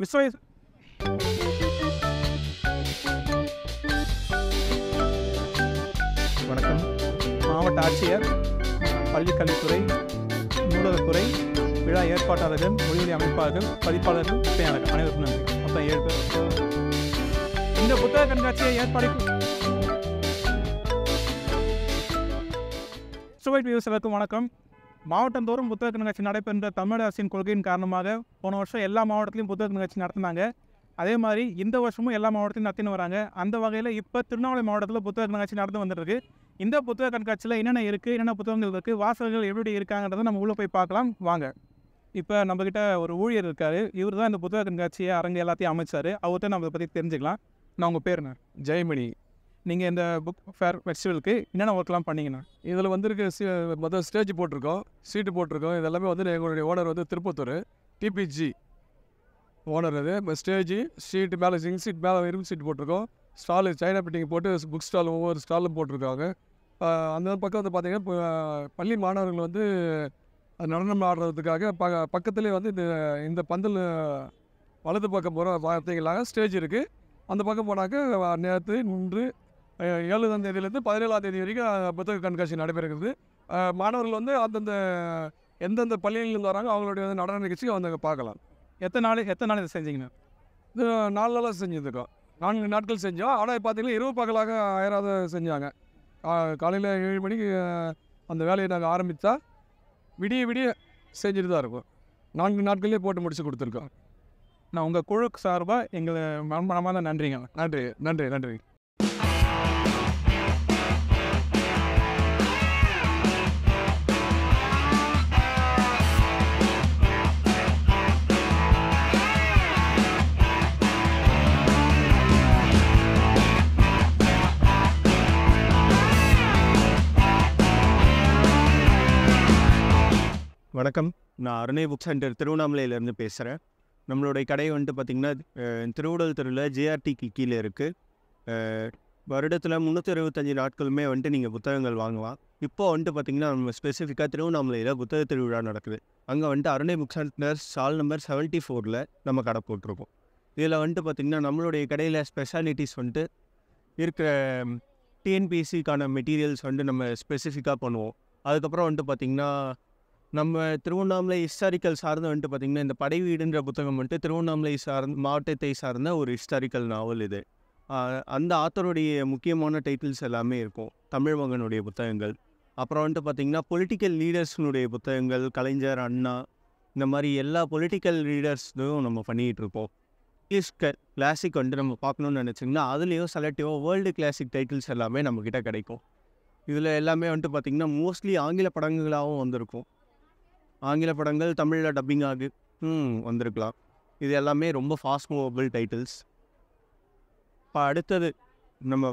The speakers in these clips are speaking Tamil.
விஸ்வ வணக்கம். மாவட்ட ஆட்சியர், பள்ளிக்கல்வித்துறை, நூலகத்துறை, விழா ஏற்பாட்டாளர்கள், மொழிவழி அமைப்பாளர்கள், பதிப்பாளர்கள், விற்பனையாளர்கள் அனைவருக்கும் நன்றி. மொத்தம் 7 பேர். இந்த புத்தக கண்காட்சியை ஏற்பாடு வியூவர்ஸுக்கும் வணக்கம். மாவட்டந்தோறும் புத்தக கண்காட்சி நடைபெற்ற தமிழக அரசின் கொள்கையின் காரணமாக போன வருஷம் எல்லா மாவட்டத்திலையும் புத்தக கண்காட்சி நடத்தினாங்க. அதே மாதிரி இந்த வருஷமும் எல்லா மாவட்டத்திலும் நடத்தின்னு வராங்க. அந்த வகையில் இப்போ திருவண்ணாமலை மாவட்டத்தில் புத்தக கண்காட்சி நடந்து வந்துருக்கு. இந்த புத்தக கண்காட்சியில் என்னென்ன இருக்குது, என்னென்ன புத்தகங்கள் இருக்குது, வாசகர்கள் எப்படி இருக்காங்கிறத நம்ம உள்ளே போய் பார்க்கலாம் வாங்க. இப்போ நம்மக்கிட்ட ஒரு ஊழியர் இருக்கார். இவர் தான் இந்த புத்தக கண்காட்சியை அரங்கு எல்லாத்தையும் அமைச்சார். அவர்கிட்ட நம்ம இதை பற்றி தெரிஞ்சுக்கலாம். நான் உங்கள் பேருண்ணா? ஜெயமணி. நீங்கள் இந்த புக் ஃபேர் ஃபெஸ்டிவலுக்கு என்னென்ன ஒர்க்லாம் பண்ணிங்கண்ணா? இதில் வந்துருக்கு மொதல் ஸ்டேஜ் போட்டிருக்கோம், சீட்டு போட்டிருக்கோம். இதெல்லாமே வந்து எங்களுடைய ஓனர் வந்து திருப்பத்தூர் டிபிஜி ஓனர். அது ஸ்டேஜு சீட்டு மேலே சீட் மேலே இரும்பு சீட்டு போட்டிருக்கோம். ஸ்டாலு சைனா பெட்டிங் போட்டு புக் ஸ்டால் ஒவ்வொரு ஸ்டாலும் போட்டிருக்காங்க. அந்த பக்கம் வந்து பார்த்திங்கன்னா இப்போ பள்ளி மாணவர்கள் வந்து நடனம் ஆடுறதுக்காக பக்கத்துலேயே வந்து இந்த பந்தல் வலது பக்கம் போகிற வார்த்தைகளாக ஸ்டேஜ் இருக்குது. அந்த பக்கம் போனாக்க நேற்று இன்று 7ஆம் தேதியிலேருந்து 17ஆம் தேதி வரைக்கும் புத்தக கண்காட்சி நடைபெறுகிறது. மாணவர்கள் வந்து எந்தெந்த பள்ளியிலேருந்து வராங்க அவங்களுடைய நடன நிகழ்ச்சி வந்து பார்க்கலாம். எத்தனை நாள் இதை செஞ்சீங்கண்ணா? இது 4 நாளாக செஞ்சுருக்கோம். 4 நாட்கள் செஞ்சோம். ஆனால் பார்த்திங்கன்னா இரவு பகலாக அயராத செஞ்சாங்க. காலையில் 7 மணிக்கு அந்த வேலையை நாங்கள் ஆரம்பித்தா விடிய செஞ்சுட்டு தான் இருக்கோம். 4 நாட்கள்லேயே போட்டு முடிச்சு கொடுத்துருக்கோம். நான் உங்கள் குழு சார்பாக எங்களை மனமாக தான் நன்றிங்க. நன்றி நன்றி நன்றி. வணக்கம். நான் அருணை புக் சென்டர் திருவண்ணாமலையிலேருந்து பேசுகிறேன். நம்மளுடைய கடை வந்துட்டு பார்த்திங்கன்னா திருவுடல் தெருவில் ஜேஆர்டிக்கு கீழே இருக்குது. வருடத்தில் 365 நாட்களுமே வந்துட்டு நீங்கள் புத்தகங்கள் வாங்கலாம். இப்போ வந்துட்டு பார்த்திங்கன்னா நம்ம ஸ்பெசிஃபிக்காக திருவண்ணாமலையில் புத்தக திருவிழா நடக்குது. அங்கே வந்துட்டு அருணை புக் சென்டர் ஸ்டால் நம்பர் 74 நம்ம கடை போட்டிருக்கோம். இதில் வந்துட்டு பார்த்திங்கன்னா நம்மளுடைய கடையில் ஸ்பெஷாலிட்டிஸ் வந்துட்டு இருக்கிற டிஎன்பிஎஸ்சிக்கான மெட்டீரியல்ஸ் வந்துட்டு நம்ம ஸ்பெசிஃபிக்காக பண்ணுவோம். அதுக்கப்புறம் வந்துட்டு பார்த்திங்கன்னா நம்ம திருவண்ணாமலை ஹிஸ்டாரிக்கல் சார்ந்து வந்துட்டு பார்த்திங்கன்னா இந்த படை வீடுன்ற புத்தகம் வந்துட்டு திருவண்ணாமலை மாவட்டத்தை சார்ந்த ஒரு ஹிஸ்டாரிக்கல் நாவல் இது. அந்த ஆத்தருடைய முக்கியமான டைட்டில்ஸ் எல்லாமே இருக்கும். தமிழ் மகனுடைய புத்தகங்கள், அப்புறம் வந்துட்டு பார்த்திங்கன்னா பொலிட்டிக்கல் லீடர்ஸ்னுடைய புத்தகங்கள், கலைஞர், அண்ணா, இந்த மாதிரி எல்லா பொலிட்டிக்கல் லீடர்ஸும் நம்ம பண்ணிகிட்ருப்போம். இங்கிலீஷ் கிளாசிக் வந்துட்டு நம்ம பார்க்கணுன்னு நினச்சிங்கன்னா அதுலேயும் செலக்டிவாக வேர்ல்டு கிளாசிக் டைட்டில்ஸ் எல்லாமே நம்மக்கிட்ட கிடைக்கும். இதில் எல்லாமே வந்துட்டு பார்த்திங்கன்னா மோஸ்ட்லி ஆங்கில படங்களாகவும் வந்திருக்கும். ஆங்கில படங்கள் தமிழில் டப்பிங் ஆகி வந்திருக்கலாம். இது எல்லாமே ரொம்ப ஃபாஸ்ட் மூவபிள் டைட்டில்ஸ். இப்போ அடுத்தது நம்ம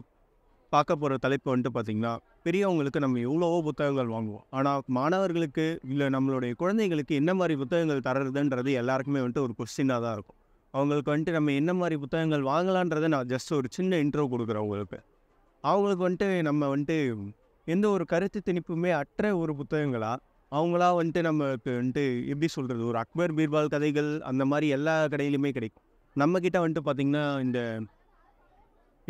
பார்க்க போகிற தலைப்பு வந்துட்டு பார்த்திங்கன்னா பெரியவங்களுக்கு நம்ம எவ்வளவோ புத்தகங்கள் வாங்குவோம். ஆனால் மாணவர்களுக்கு இல்லை நம்மளுடைய குழந்தைகளுக்கு என்ன மாதிரி புத்தகங்கள் தர்றதுன்றது எல்லாருக்குமே வந்துட்டு ஒரு கொஸ்டினாக தான் இருக்கும். அவங்களுக்கு வந்துட்டு நம்ம என்ன மாதிரி புத்தகங்கள் வாங்கலான்றதை நான் ஜஸ்ட் ஒரு சின்ன இன்ட்ரோ கொடுக்குறேன் அவங்களுக்கு. அவங்களுக்கு வந்துட்டு நம்ம வந்துட்டு எந்த ஒரு கருத்து திணிப்புமே அற்ற ஒரு புத்தகங்களாக அவங்களா வந்துட்டு நமக்கு வந்துட்டு எப்படி சொல்கிறது, ஒரு அக்பர் பீர்பால் கதைகள் அந்த மாதிரி எல்லா கடையிலுமே கிடைக்கும். நம்மக்கிட்ட வந்துட்டு பார்த்திங்கன்னா இந்த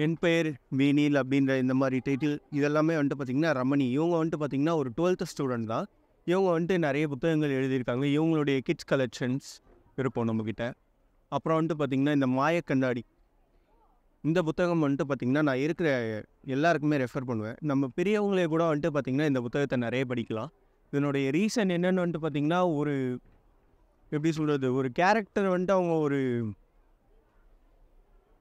என் பெயர் வீணில் அப்படின்ற இந்த மாதிரி டைட்டில் இதெல்லாமே வந்துட்டு பார்த்திங்கன்னா ரமணி இவங்க வந்துட்டு பார்த்திங்கன்னா ஒரு 12th ஸ்டூடெண்ட் தான். இவங்க வந்துட்டு நிறைய புத்தகங்கள் எழுதியிருக்காங்க. இவங்களுடைய கிட்ஸ் கலெக்ஷன்ஸ் இருப்போம் நம்மக்கிட்ட. அப்புறம் வந்துட்டு பார்த்திங்கன்னா இந்த மாயக்கண்ணாடி இந்த புத்தகம் வந்துட்டு பார்த்திங்கன்னா நான் இருக்கிற எல்லாருக்குமே ரெஃபர் பண்ணுவேன். நம்ம பெரியவங்களே கூட வந்துட்டு பார்த்திங்கன்னா இந்த புத்தகத்தை நிறைய படிக்கலாம். இதனுடைய ரீசன் என்னென்னு வந்துட்டு பார்த்திங்கன்னா ஒரு எப்படி சொல்கிறது, ஒரு கேரக்டர் வந்துட்டு அவங்க ஒரு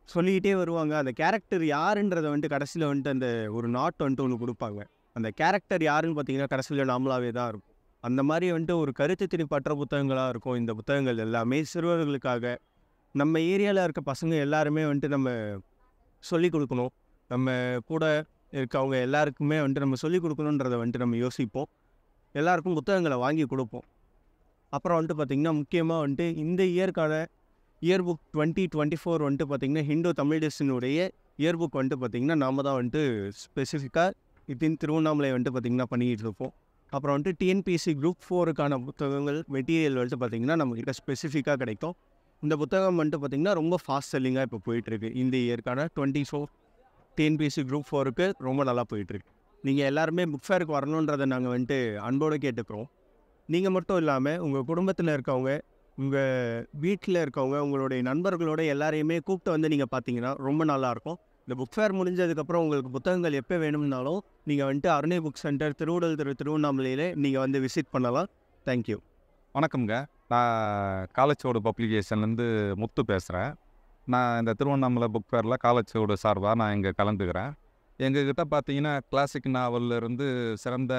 சொல்லிக்கிட்டே வருவாங்க. அந்த கேரக்டர் யாருன்றதை வந்துட்டு கடைசியில் வந்துட்டு அந்த ஒரு நாட் வந்துட்டு ஒன்று கொடுப்பாங்க. அந்த கேரக்டர் யாருன்னு பார்த்திங்கன்னா கடைசியில் நாமளாகவே தான் இருக்கும். அந்த மாதிரி வந்துட்டு ஒரு கருத்து திணிப்பற்ற புத்தகங்களாக இருக்கும் இந்த புத்தகங்கள் எல்லாமே. சிறுவர்களுக்காக நம்ம ஏரியாவில் இருக்க பசங்க எல்லாருமே வந்துட்டு நம்ம சொல்லிக் கொடுக்கணும். நம்ம கூட இருக்கவங்க எல்லாருக்குமே வந்துட்டு நம்ம சொல்லிக் கொடுக்கணுன்றதை வந்துட்டு நம்ம யோசிப்போம். எல்லாருக்கும் புத்தகங்களை வாங்கி கொடுப்போம். அப்புறம் வந்துட்டு பார்த்திங்கன்னா முக்கியமாக வந்துட்டு இந்த இயற்கான இயர் புக் 2024 வந்துட்டு பார்த்திங்கன்னா ஹிந்து தமிழ் டெஸ்டினுடைய இயர் புக் வந்துட்டு பார்த்திங்கன்னா நாம் தான் வந்துட்டு ஸ்பெசிஃபிக்காக வித்தின் திருவண்ணாமலை வந்துட்டு பார்த்திங்கன்னா பண்ணிக்கிட்டு இருப்போம். அப்புறம் வந்துட்டு டிஎன்பிஎஸ்சி குரூப் 4க்கான புத்தகங்கள் மெட்டீரியல் வந்துட்டு பார்த்திங்கன்னா நம்மக்கிட்ட ஸ்பெசிஃபிக்காக கிடைக்கும். இந்த புத்தகம் வந்துட்டு பார்த்திங்கன்னா ரொம்ப ஃபாஸ்ட் செல்லிங்காக இப்போ போயிட்டுருக்கு. இந்த இயர்க்கான 24 டிஎன்பிஎஸ்சி குரூப் 4க்கு ரொம்ப நல்லா போயிட்டுருக்கு. நீங்கள் எல்லாருமே புக் ஃபேருக்கு வரணுன்றதை நாங்கள் வந்துட்டு அன்போடு கேட்டுக்கிறோம். நீங்கள் மட்டும் இல்லாமல் உங்கள் குடும்பத்தில் இருக்கவங்க, உங்கள் வீட்டில் இருக்கவங்க, உங்களுடைய நண்பர்களோட எல்லாரையுமே கூப்பிட்டு வந்து நீங்கள் பார்த்தீங்கன்னா ரொம்ப நல்லாயிருக்கும். இந்த புக் ஃபேர் முடிஞ்சதுக்கப்புறம் உங்களுக்கு புத்தகங்கள் எப்போ வேணும்னாலும் நீங்கள் வந்துட்டு அருணை புக் சென்டர் திருவுடல் திருவண்ணாமலையிலே நீங்கள் வந்து விசிட் பண்ணலாம். தேங்க்யூ. வணக்கம்ங்க. நான் காலச்சுவடு பப்ளிகேஷன்லேருந்து முத்து பேசுகிறேன். நான் இந்த திருவண்ணாமலை புக் ஃபேரில் காலச்சுவடு சார்பாக நான் இங்கே கலந்துக்கிறேன். எங்ககிட்ட பார்த்தீங்கன்னா கிளாசிக் நாவல்லேருந்து சிறந்த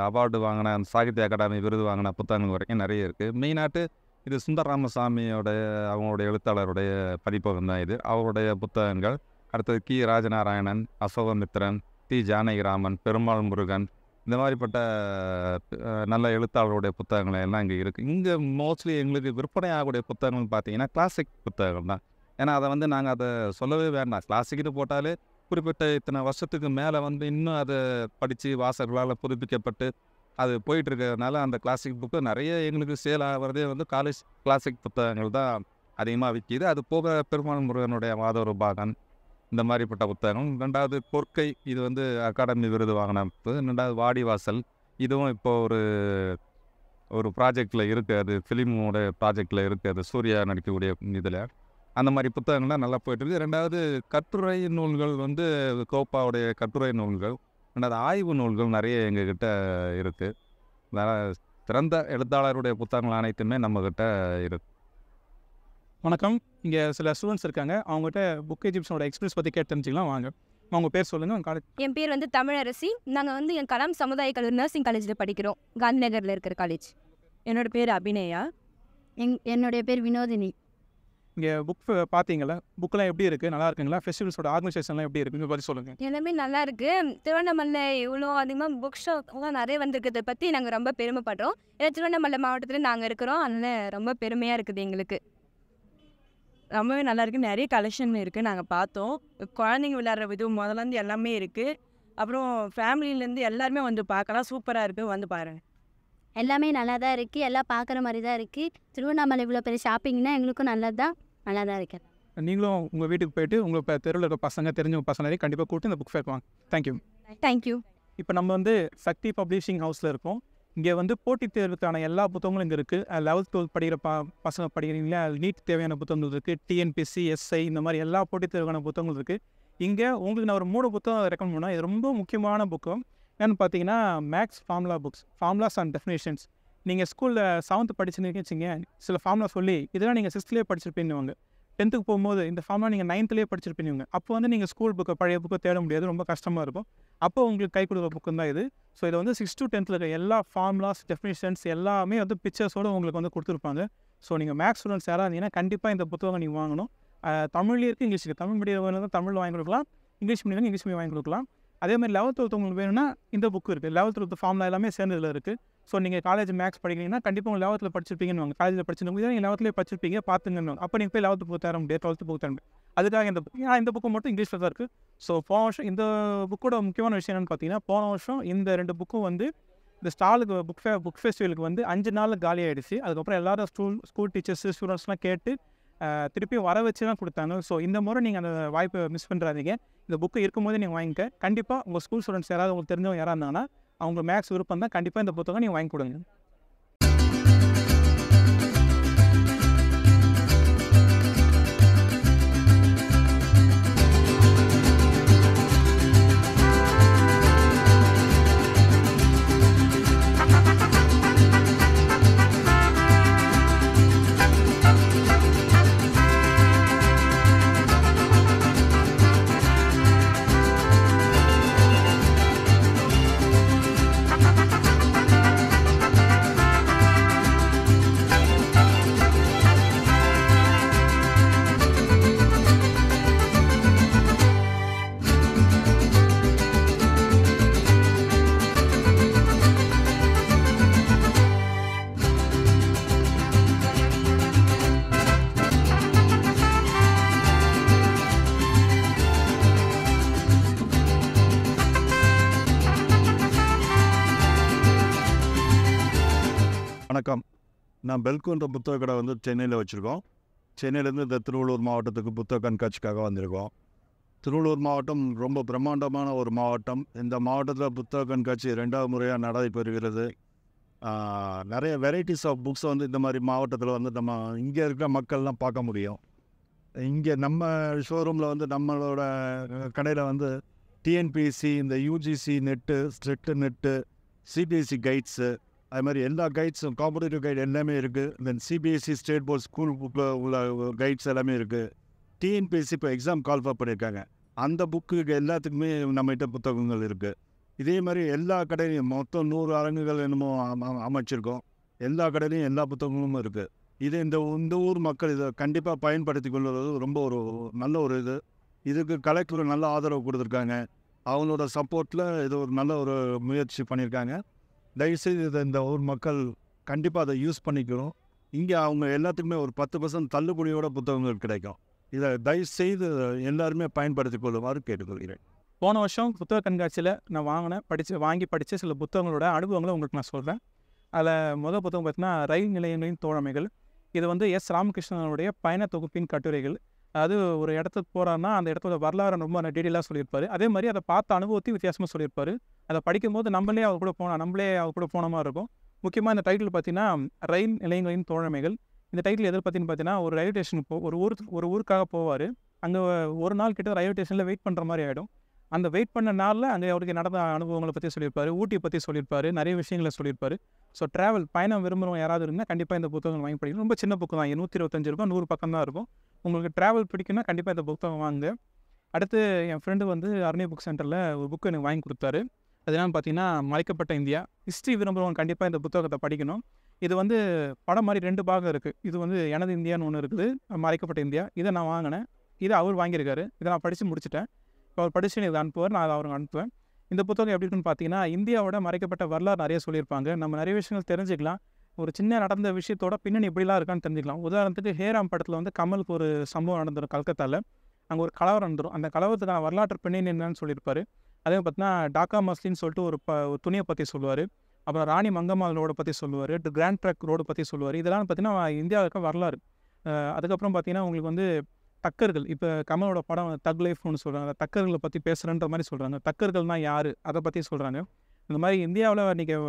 அவார்டு வாங்கின சாகித்ய அகாடமி விருது வாங்கின புத்தகங்கள் வரைக்கும் நிறைய இருக்குது. மெயினாட்டு இது சுந்தர ராமசாமியோடைய அவங்களுடைய எழுத்தாளருடைய பதிப்பகம் தான் இது. அவருடைய புத்தகங்கள். அடுத்தது கி ராஜநாராயணன், அசோகமித்திரன், டி ஜானகிராமன், பெருமாள் முருகன், இந்த மாதிரிப்பட்ட நல்ல எழுத்தாளருடைய புத்தகங்கள் எல்லாம் இங்கே இருக்குது. இங்கே மோஸ்ட்லி எங்களுக்கு விற்பனை ஆகக்கூடிய புத்தகங்கள் பார்த்தீங்கன்னா கிளாசிக் புத்தகங்கள் தான். ஏன்னா அதை வந்து நாங்கள் அதை சொல்லவே வேண்டாம். கிளாசிக்னு போட்டாலே குறிப்பிட்ட இத்தனை வருஷத்துக்கு மேலே வந்து இன்னும் அதை படித்து வாசகர்களால் புதுப்பிக்கப்பட்டு அது போயிட்டுருக்கிறதுனால அந்த கிளாசிக் புக்கு நிறைய எங்களுக்கு சேல் ஆகிறதே வந்து காலேஜ் கிளாசிக் புத்தகங்கள் தான் அதிகமாக விற்கிது. அது போக பெருமாள் முருகனுடைய மாதவ பாகன், இந்த மாதிரிப்பட்ட புத்தகம். ரெண்டாவது பொற்கை, இது வந்து அகாடமி விருது வாங்கின புக்கு. ரெண்டாவது வாடிவாசல், இதுவும் இப்போ ஒரு ப்ராஜெக்டில் இருக்குது. அது ஃபிலிமோட ப்ராஜெக்டில் இருக்குது. அது சூர்யா நடிக்கக்கூடிய இதில். அந்த மாதிரி புத்தகங்கள்லாம் நல்லா போயிட்டுருக்கு. ரெண்டாவது கட்டுரை நூல்கள் வந்து கோப்பாவுடைய கட்டுரை நூல்கள், ரெண்டாவது ஆய்வு நூல்கள் நிறைய எங்ககிட்ட இருக்குது. அதனால் சிறந்த எழுத்தாளருடைய புத்தகங்கள் அனைத்துமே நம்மக்கிட்ட இருக்குது. வணக்கம். இங்கே சில ஸ்டூடெண்ட்ஸ் இருக்காங்க. அவங்ககிட்ட புக் எஜிப்ஷனோட எக்ஸ்பீரியன்ஸ் பற்றி கேட்டு தெரிஞ்சுக்கலாம். வாங்க, அவங்க பேர் சொல்லுங்கள். உங்கள் காலேஜ்? என் பேர் வந்து தமிழரசி. நாங்கள் வந்து என் கலாம் சமுதாய கல்லூரி நர்சிங் காலேஜில் படிக்கிறோம், காந்தி நகரில் இருக்கிற காலேஜ். என்னோடய பேர் அபிநயா. என்னுடைய பேர் வினோதினி. இங்கே புக் பார்த்தீங்களா? புக்கெலாம் எப்படி இருக்குது? நல்லா இருக்குங்களா? ஃபெஸ்டிவல்ஸோட ஆர்கனைசேஷன்லாம் எப்படி இருக்குது? இதை பற்றி சொல்லுங்கள். எல்லாமே நல்லா இருக்குது. திருவண்ணாமலை இவ்வளோ அதிகமாக புக் ஷாப்லாம் நிறைய வந்திருக்கிறத பற்றி நாங்கள் ரொம்ப பெருமைப்படுறோம். ஏன்னா திருவண்ணாமலை மாவட்டத்தில் நாங்கள் இருக்கிறோம், அதனால் ரொம்ப பெருமையாக இருக்குது எங்களுக்கு. ரொம்பவே நல்லா இருக்குது. நிறைய கலெக்ஷன் இருக்குது. நாங்கள் பார்த்தோம். குழந்தைங்க விளையாடுற விதம் முதலேருந்து எல்லாமே இருக்குது. அப்புறம் ஃபேமிலியிலேருந்து எல்லாருமே வந்து பார்க்கலாம். சூப்பராக இருக்குது, வந்து பாருங்கள். எல்லாமே நல்லா தான் இருக்குது. எல்லாம் பார்க்குற மாதிரி தான் இருக்குது. திருவண்ணாமலை இவ்வளோ பெரிய ஷாப்பிங்னா எங்களுக்கும் நல்லா தான் இருக்குது. நீங்களும் உங்கள் வீட்டுக்கு போயிட்டு உங்கள் தெருவில் இருக்க பசங்க, தெரிஞ்சவங்க பசங்க கண்டிப்பாக கூப்பிட்டு இந்த புக் ஃபேர் வாங்க. தேங்க்யூ. இப்போ நம்ம வந்து சக்தி பப்ளிஷிங் ஹவுஸில் இருக்கோம். இங்கே வந்து போட்டித் தேர்வுக்கான எல்லா புத்தகங்களும் இங்கே இருக்குது. 11th 12th படிக்கிற பசங்க படிக்கிறீங்களா, நீட் தேவையான புத்தகங்கள் இருக்குது. டிஎன்பிஎஸ்சி, எஸ்ஐ, இந்த மாதிரி எல்லா போட்டித் தேர்வுக்கான புத்தகங்கள் இருக்குது. இங்கே உங்களுக்கு நான் ஒரு 3 புத்தகம் ரெக்கமெண்ட் பண்ணேன். இது ரொம்ப முக்கியமான புத்தகம். என்னென்னு பார்த்தீங்கன்னா maths formula books, formulas and definitions. நீங்கள் ஸ்கூலில் 7th படிச்சுன்னு வச்சுங்க, சில ஃபார்முலா சொல்லி இதெல்லாம் நீங்கள் 6thலேயே படிச்சிருப்பீங்க. 10th போகும்போது இந்த ஃபார்முலா நீங்கள் 9thலேயே படிச்சிருப்பீங்க. அப்போ வந்து நீங்கள் ஸ்கூல் புக்கை, பழைய புக்கை தேட முடியாது, ரொம்ப கஷ்டமாக இருக்கும். அப்போ உங்களுக்கு கை கொடுக்குற புக்கு தான் இது. ஸோ இதை வந்து 6th to 10th இருக்க எல்லா ஃபார்முலாஸ், டெஃபினேஷன்ஸ் எல்லாமே வந்து பிக்சர்ஸோடு உங்களுக்கு வந்து கொடுத்துருப்பாங்க. ஸோ நீங்கள் மேக்ஸ் ஸ்டூடெண்ட்ஸ் யாராக இருந்தீங்கன்னா கண்டிப்பாக இந்த புத்தகம் நீங்கள் வாங்கணும். தமிழ்லேயே இருக்குது, இங்கிலீஷ் இருக்குது. தமிழ் மீடியம் வேணும் தமிழில் வாங்கி கொடுக்கலாம், இங்கிலீஷ் மீடியம் இங்கிலீஷ் மீடியம் வாங்கி கொடுக்கலாம். அதேமாதிரி 11th 12th உங்களுக்கு வேணும்னா இந்த புக்கு இருக்குது. 11th 12th ஃபார்முலா எல்லாமே சேர்ந்து இதில் இருக்குது. ஸோ நீங்கள் காலேஜ் மேக்ஸ் படிக்கிறீங்கன்னா கண்டிப்பாக உங்கள் 11th படிச்சிருப்பீங்கன்னு வாங்க. காலேஜில் படிச்சிருந்தவங்க நீங்கள் 11th படிச்சிருப்பீங்க பார்த்துங்கன்னு. அப்போ நீங்கள் போய் 11th புக்கு தர முடியாது, 12th புக்கு தர முடியாது. அதுக்காக இந்த புக்கு மட்டும் இங்கிலீஷில் தான் இருக்குது. ஸோ போன வருஷம் இந்த புக்கோட முக்கியமான விஷயம் என்னென்னு பார்த்தீங்கன்னா, போன வருஷம் இந்த 2 புக்கும் வந்து இந்த ஸ்டாலுக்கு புக் ஃபெஸ்டிவலுக்கு வந்து 5 நாளில் காலி ஆகிடுச்சு. அதுக்கப்புறம் எல்லாரும் ஸ்கூல் டீச்சர்ஸ், ஸ்டூடெண்ட்ஸ்லாம் கேட்டு திருப்பி வர வச்சு தான் கொடுத்தாங்க. ஸோ இந்த முறை நீங்கள் அந்த வாய்ப்பை மிஸ் பண்ணுறாதீங்க. இந்த புக்கு இருக்கும்போதே நீங்கள் வாங்கிக்க. கண்டிப்பாக உங்கள் ஸ்கூல் ஸ்டூடெண்ட்ஸ் யாராவது உங்களுக்கு தெரிஞ்சவங்க யாராக இருந்தாங்கன்னா, அவங்க மேக்ஸ் விருப்பம் தான், கண்டிப்பாக இந்த புத்தகம் நீங்கள் வாங்கி கொடுங்க. வணக்கம். நான் பெல்குன்ற புத்தக கடை வந்து சென்னையில் வச்சுருக்கோம். சென்னையிலேருந்து இந்த திருவள்ளூர் மாவட்டத்துக்கு புத்தக கண்காட்சிக்காக வந்திருக்கோம். திருவள்ளூர் மாவட்டம் ரொம்ப பிரம்மாண்டமான ஒரு மாவட்டம். இந்த மாவட்டத்தில் புத்தக கண்காட்சி 2வது முறையாக நடைபெறுகிறது. நிறைய வெரைட்டிஸ் ஆஃப் புக்ஸ் வந்து இந்த மாதிரி மாவட்டத்தில் வந்து நம்ம இங்கே இருக்கிற மக்கள்லாம் பார்க்க முடியும். இங்கே நம்ம ஷோரூமில் வந்து நம்மளோட கடையில் வந்து டிஎன்பிஎஸ்சி, இந்த யூஜிசி நெட்டு, ஸ்ட்ரெட்டு நெட்டு, சிபிஎஸ்சி கைட்ஸு, அது மாதிரி எல்லா கைட்ஸும், காம்படிட்டிவ் கைடு எல்லாமே இருக்குது. Then CBSE state board school புக்கில் உள்ள கைட்ஸ் எல்லாமே இருக்குது. டிஎன்பிஎஸ்சி இப்போ எக்ஸாம் கால்ஃபர் பண்ணியிருக்காங்க, அந்த புக்கு எல்லாத்துக்குமே நம்மகிட்ட புத்தகங்கள் இருக்குது. இதே மாதிரி எல்லா கடையிலையும் மொத்தம் 100 அரங்குகள் என்னமோ அமைச்சிருக்கோம். எல்லா கடையிலையும் எல்லா புத்தகங்களும் இருக்குது. இது இந்த ஊர் மக்கள் இதை கண்டிப்பாக பயன்படுத்தி கொள்வது ரொம்ப ஒரு நல்ல ஒரு இதுக்கு கலெக்டர் நல்ல ஆதரவு கொடுத்துருக்காங்க. அவங்களோட சப்போர்ட்டில் இது ஒரு நல்ல ஒரு முயற்சி பண்ணியிருக்காங்க. தயவுசெய்து இதை இந்த ஊர் மக்கள் கண்டிப்பாக அதை யூஸ் பண்ணிக்கணும். இங்கே அவங்க எல்லாத்துக்குமே ஒரு 10% தள்ளுபடியோட புத்தகங்கள் கிடைக்கும். இதை தயவுசெய்து எல்லாருமே பயன்படுத்தி கொள்ளுமாறு கேட்டுக்கொள்கிறேன். போன வருஷம் புத்தக கண்காட்சியில் நான் வாங்கி படித்த சில புத்தகங்களோட அனுபவங்களை உங்களுக்கு நான் சொல்கிறேன். அதில் முதல் புத்தகம் பார்த்தீங்கன்னா ரயில் நிலையங்களின் தோழமைகள். இது வந்து எஸ். ராமகிருஷ்ணனுடைய பயண தொகுப்பின் கட்டுரைகள். அது ஒரு இடத்துக்கு போகிறாருன்னா அந்த இடத்தோட வரலாறு ரொம்ப டீட்டெயிலாக சொல்லியிருப்பார். அதே மாதிரி அதை பார்த்த அனுபவத்தையும் வித்தியாசமாக சொல்லியிருப்பார். அதை படிக்கும்போது நம்மளே அவர் கூட போன மாதிரி இருக்கும். முக்கியமாக இந்த டைட்டில் பார்த்தீங்கன்னா ரயில் நிலையங்களின் தோழமைகள். இந்த டைட்டில் எதில் பார்த்தீங்கன்னா ஒரு ரயில்வே ஸ்டேஷனுக்கு ஒரு ஊருக்காக போவார். அங்கே ஒரு நாள் கிட்ட ரயில்வே ஸ்டேஷனில் வெயிட் பண்ணுற மாதிரி ஆகிடும். அந்த வெயிட் பண்ண நாளில் அங்கே அவருக்கு நடந்த அனுபவங்களை பற்றி சொல்லியிருப்பார், ஊட்டியை பற்றி சொல்லியிருப்பார், நிறைய விஷயங்களை சொல்லியிருப்பார். ஸோ பயணம் விரும்புகிறவங்க யாராவது இருந்தால் கண்டிப்பாக இந்த புத்தகம் வாங்கி படிக்கணும். ரொம்ப சின்ன புக்கு தான், 125 ரூபா, 100 பக்கம் தான் இருக்கும். உங்களுக்கு ட்ராவல் பிடிக்குன்னா கண்டிப்பாக இந்த புத்தகம் வாங்குங்க. அடுத்து என் ஃப்ரெண்டு வந்து அரணி புக் சென்டரில் ஒரு புக்கு எனக்கு வாங்கி கொடுத்தாரு. அது என்னன்னு பார்த்தீங்கன்னா மறைக்கப்பட்ட இந்தியா. ஹிஸ்ட்ரி விரும்புகிறவங்க கண்டிப்பாக இந்த புத்தகத்தை படிக்கணும். இது வந்து படம் மாதிரி 2 பாகம் இருக்குது. இது வந்து எனது இந்தியான்னு ஒன்று இருக்குது, மறைக்கப்பட்ட இந்தியா. இதை நான் வாங்கினேன், இதை அவர் வாங்கியிருக்காரு. இதை நான் படித்து முடிச்சுட்டேன். இப்போ அவர் படித்து இதை அனுப்புவார், நான் அதை அவருக்கு அனுப்புவேன். இந்த புத்தகம் எப்படி இருக்குன்னு பார்த்தீங்கன்னா இந்தியாவோட மறைக்கப்பட்ட வரலாறு நிறைய சொல்லியிருப்பாங்க. நம்ம நிறைய விஷயங்கள் தெரிஞ்சுக்கலாம். ஒரு சின்ன நடந்த விஷயத்தோட பின்னணி எப்படிலாம் இருக்கான்னு தெரிஞ்சுக்கலாம். உதாரணத்துக்கு ஹேராம் படத்தில் வந்து கமலுக்கு ஒரு சம்பவம் நடந்துடும் கல்கத்தாவில். அங்கே ஒரு கலவரம் நடந்துடும். அந்த கலவரத்துக்கான வரலாற்று பின்னணி என்னன்னு சொல்லியிருப்பார். அதே பார்த்தீங்கன்னா டாக்கா மஸ்லின்னு சொல்லிட்டு ஒரு துணியை பற்றி சொல்லுவார். அப்புறம் ராணி மங்கம்மாள் ரோடை பற்றி சொல்லுவார், கிராண்ட் ட்ரக் ரோடு பற்றி சொல்லுவார். இதெல்லாம் பார்த்தீங்கன்னா இந்தியாவுக்கு வரலாறு. அதுக்கப்புறம் பார்த்தீங்கன்னா உங்களுக்கு வந்து டக்கர்கள், இப்போ கமலோட படம் தக் லைஃப்னு சொல்கிறாங்க, டக்கர்களை பற்றி பேசுகிறன்ற மாதிரி சொல்கிறாங்க. டக்கர்கள்னால் யார், அதை பற்றி சொல்கிறாங்க. இந்த மாதிரி இந்தியாவில் நீங்கள்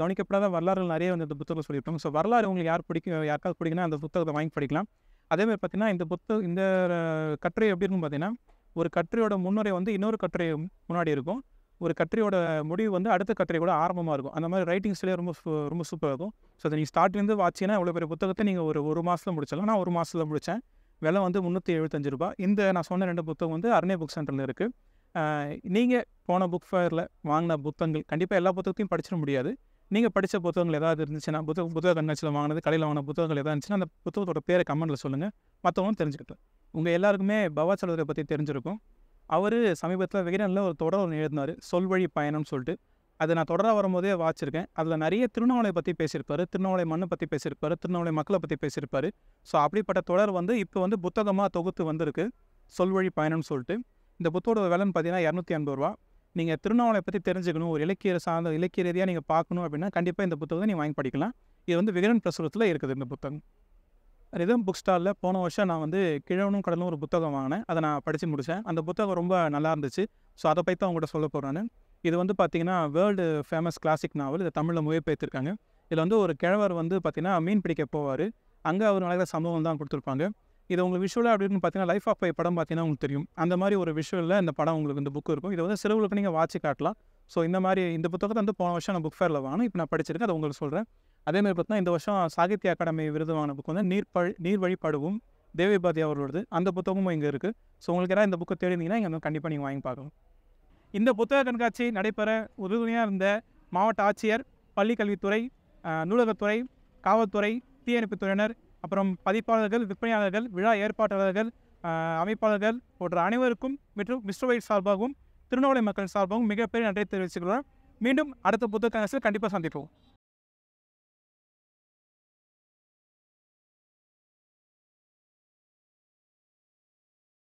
கவனிக்கப்படாத வரலாறுகள் நிறைய வந்து இந்த புத்தகத்தில் சொல்லியிருப்பாங்க. ஸோ வரலாறு உங்களுக்கு யாருக்காவது பிடிக்குன்னா அந்த புத்தகத்தை வாங்கி படிக்கலாம். அதேமாதிரி பார்த்தீங்கன்னா இந்த கட்டுரை எப்படி இருக்குன்னு பார்த்தீங்கன்னா ஒரு கட்டுரையோட முன்னுரை வந்து இன்னொரு கட்டுரை முன்னாடி இருக்கும். ஒரு கட்டுரையோட முடிவு வந்து அடுத்த கட்டுரை கூட ஆரம்பமாக இருக்கும். அந்த மாதிரி ரைட்டிங் ஸ்டைலே ரொம்ப சூப்பராக இருக்கும். ஸோ அதை நீங்கள் ஸ்டார்ட்லேருந்து வாட்சிங்கன்னா இவ்வளோ பெரிய புத்தகத்தை நீங்கள் ஒரு மாதத்தில் முடிச்சிடலாம். நான் 1 மாதத்தில் முடித்தேன். விலை வந்து 375 ரூபா. இந்த நான் சொன்ன 2 புத்தகம் வந்து அரணை புக் சென்டரில் இருக்குது. நீங்கள் போன புக் ஃபேரில் வாங்கின புத்தகங்கள் கண்டிப்பாக எல்லா புத்தகத்தையும் படிச்சிட முடியாது. நீங்கள் படித்த புத்தகங்கள் ஏதாவது இருந்துச்சுன்னா புத்தக கண்காட்சியில் வாங்கினது, கடையில் வாங்கின புத்தகங்கள் எதாவது இருந்துச்சுன்னா அந்த புத்தகத்தோட பேரை கமெண்ட்டில் சொல்லுங்கள், மற்றவங்களும் தெரிஞ்சுக்கிட்டேன். உங்கள் எல்லாருக்குமே பவா சலோதரை பற்றி தெரிஞ்சிருக்கும். அவர் சமீபத்தில் விகடனில் ஒரு தொடர் ஒன்று எழுதினார், சொல்வழி பயணம்னு சொல்லிட்டு. அதை நான் தொடராக வரும்போதே வாச்சிருக்கேன். அதில் நிறைய திருவண்ணாமலை பற்றி பேசியிருப்பார், திருவண்ணாமலை மண்ணை பற்றி பேசியிருப்பார், திருவண்ணாமலை மக்களை பற்றி பேசியிருப்பார். ஸோ அப்படிப்பட்ட தொடர் வந்து இப்போ வந்து புத்தகமாக தொகுத்து வந்திருக்கு, சொல்வழி பயணம்னு சொல்லிட்டு. இந்த புத்தகத்தோட விலைன்னு பார்த்தீங்கன்னா 250 ரூபா. நீங்கள் திருவண்ணாமலை பற்றி தெரிஞ்சுக்கணும், ஒரு இலக்கிய ரீதியாக நீங்கள் பார்க்கணும் அப்படின்னா கண்டிப்பாக இந்த புத்தகத்தை நீங்கள் வாங்கி படிக்கலாம். இது வந்து விகடன் பிரசுரத்தில் இருக்குது இந்த புத்தகம். ரிதம் புக் ஸ்டாலில் போன வருஷம் நான் வந்து கிழவனும் கடலும் ஒரு புத்தகம் வாங்கினேன். அதை நான் படித்து முடித்தேன். அந்த புத்தகம் ரொம்ப நல்லா இருந்துச்சு. ஸோ அதை பற்றி தான் உங்கள்கிட்ட சொல்ல போகிறேன். இது வந்து பார்த்திங்கன்னா வேர்ல்டு ஃபேமஸ் கிளாசிக் நாவல். இதை தமிழில் மொழிபெயர்த்திருக்காங்க. இதில் வந்து ஒரு கிழவர் வந்து பார்த்திங்கன்னா மீன் பிடிக்க போவார். அங்கே அவர் நடக்கிற சம்பவம் தான் கொடுத்துருப்பாங்க. இது உங்களுக்கு விஷுவலாக அப்படின்னு பார்த்தீங்கன்னா லைஃப் ஆஃப் பை படம் பார்த்தீங்கன்னா உங்களுக்கு தெரியும். அந்த மாதிரி ஒரு விஷுவலில் இந்த படம் உங்களுக்கு இந்த புக்கு இருக்கும். இதை வந்து சிறுவர்களுக்கு நீங்கள் வாட்சி காட்டலாம். ஸோ இந்த புத்தகத்தை வந்து போன வருஷம் நான் புக் ஃபேரில் வாங்கினேன். இப்போ நான் படிச்சிருக்கேன், அதை உங்களுக்கு சொல்கிறேன். அதேமாதிரி பார்த்தீங்கன்னா இந்த வருஷம் சாகித்ய அகாடமி விருது வாங்கின புக் வந்து நீர்வழிப்படுவும் தேவிபாதி அவர்களோடது. அந்த புத்தகமும் இங்கே இருக்குது. ஸோ உங்களுக்கு யாராவது இந்த புக்கை தேடினீங்கன்னா இங்கே வந்து கண்டிப்பாக நீங்கள் வாங்கி பார்க்கலாம். இந்த புத்தக கண்காட்சி நடைபெற உறுதுணையாக இருந்த மாவட்ட ஆட்சியர், பள்ளிக்கல்வித்துறை, நூலகத்துறை, காவல்துறை, தீயணைப்புத்துறையினர், அப்புறம் பதிப்பாளர்கள், விற்பனையாளர்கள், விழா ஏற்பாட்டாளர்கள், அமைப்பாளர்கள் போன்ற அனைவருக்கும் மற்றும் மிஸ்டர் சார்பாகவும் திருநெல்வேலி மக்கள் சார்பாகவும் மிகப்பெரிய நன்றி தெரிவித்துக்கிறோம். மீண்டும் அடுத்த புத்தக கண்காட்சியில் கண்டிப்பாக சந்திப்போம்.